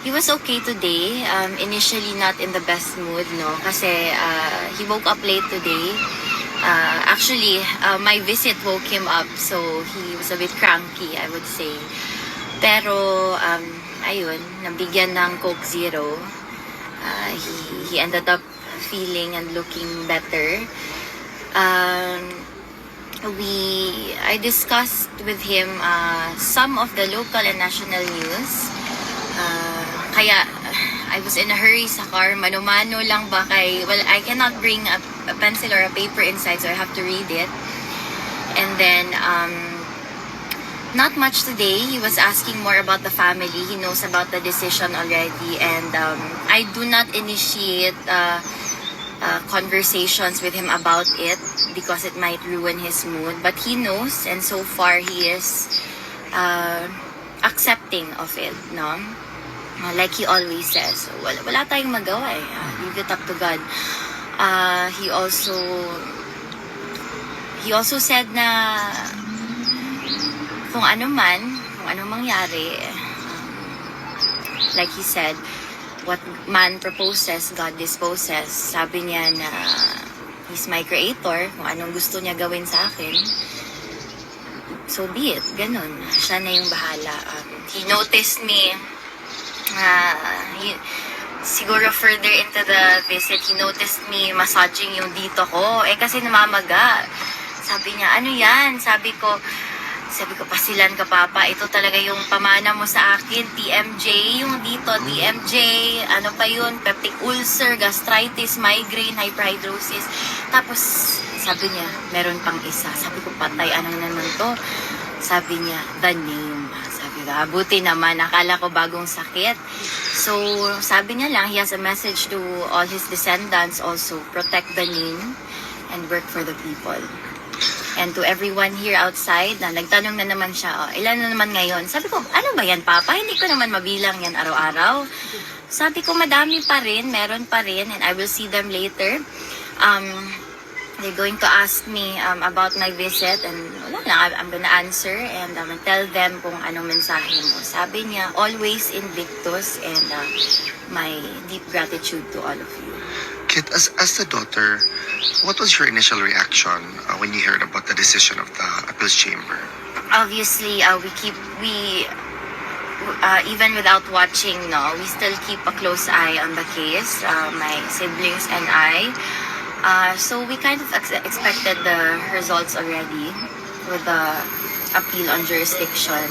He was okay today. Initially not in the best mood, no? Kasi he woke up late today. My visit woke him up, so he was a bit cranky, I would say. Pero, ayun, nabigyan ng Coke Zero. He ended up feeling and looking better. I discussed with him some of the local and national news. Kaya I was in a hurry sa car. Mano-mano lang ba I cannot bring a pencil or a paper inside, so I have to read it. And then, not much today. He was asking more about the family. He knows about the decision already. And I do not initiate conversations with him about it because it might ruin his mood. But he knows, and so far he is accepting of it, no? Like he always says, wala tayong magawa eh. Leave it up to God. He also said na kung anong mangyari, like he said, what man proposes, God disposes. Sabi niya na He's my creator, kung anong gusto niya gawin sa akin, so be it, ganun. Siya na yung bahala. He noticed me, siguro further into the visit, he noticed me massaging yung dito ko. Kasi namamaga. Sabi niya, ano yan? Sabi ko, pasilan ka papa, ito talaga yung pamana mo sa akin, TMJ, yung dito, TMJ, ano pa yun, peptic ulcer, gastritis, migraine, hyperhidrosis. Tapos, sabi niya, meron pang isa. Sabi ko, patay, ano naman to? Sabi niya, the name. Sabi ko, buti naman, akala ko bagong sakit. So, sabi niya lang, he has a message to all his descendants also, protect the name and work for the people. And to everyone here outside na nagtanong na naman siya, ilan na naman ngayon? Sabi ko, ano ba yan, Papa? Hindi ko naman mabilang yan araw-araw. Sabi ko, madami pa rin, meron pa rin, and I will see them later. They're going to ask me about my visit, and wala lang, I'm gonna answer, and I'm gonna tell them kung anong mensahe mo. Sabi niya, always Invictus, and my deep gratitude to all of you. Kit, as the daughter, what was your initial reaction when you heard about the decision of the appeals chamber? Obviously, even without watching, we still keep a close eye on the case, my siblings and I. So we kind of expected the results already with the appeal on jurisdiction.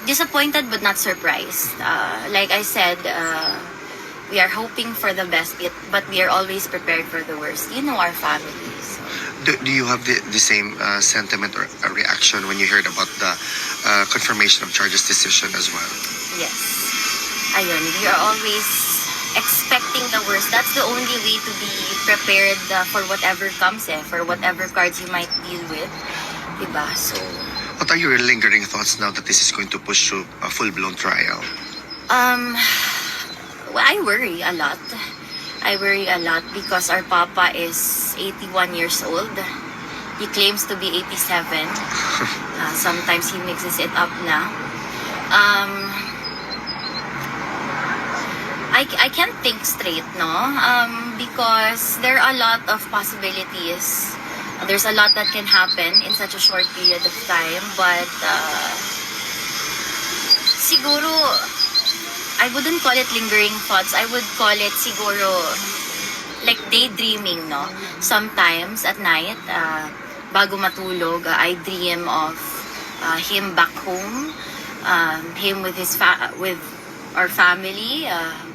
Disappointed but not surprised. Like I said, we are hoping for the best, but we are always prepared for the worst. You know our families. Do you have the same sentiment or reaction when you heard about the confirmation of charges decision as well? Yes. Ayun, we are always expecting the worst. That's the only way to be prepared for whatever comes, for whatever cards you might deal with. Diba? So, what are your lingering thoughts now that this is going to push to a full-blown trial? I worry a lot. I worry a lot because our papa is 81 years old. He claims to be 87. Sometimes he mixes it up na. I can't think straight, no? Because there are a lot of possibilities. There's a lot that can happen in such a short period of time. But siguro, I wouldn't call it lingering thoughts. I would call it siguro like daydreaming, no? Sometimes at night, bago matulog, I dream of him back home, him with with our family,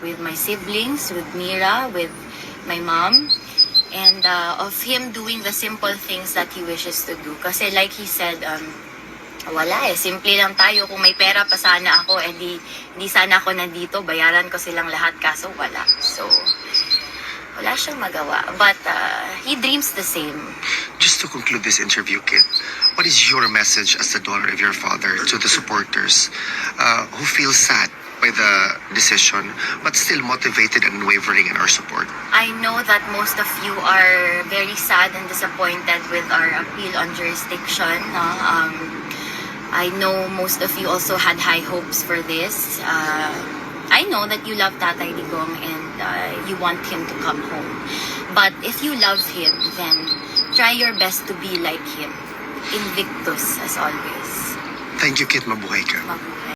with my siblings, with Mira, with my mom, and of him doing the simple things that he wishes to do. Kasi like he said, wala simple lang tayo. Kung may pera pa sana ako, di sana ako nandito, bayaran ko silang lahat, kaso wala. So, wala siyang magawa. But he dreams the same. Just to conclude this interview, Kit, what is your message as the daughter of your father to the supporters who feel sad by the decision but still motivated and unwavering in our support? I know that most of you are very sad and disappointed with our appeal on jurisdiction. I know most of you also had high hopes for this. I know that you love Tatay Digong and you want him to come home. But if you love him, then try your best to be like him. Invictus as always. Thank you, Kit. Mabuhay ka. Mabuhay.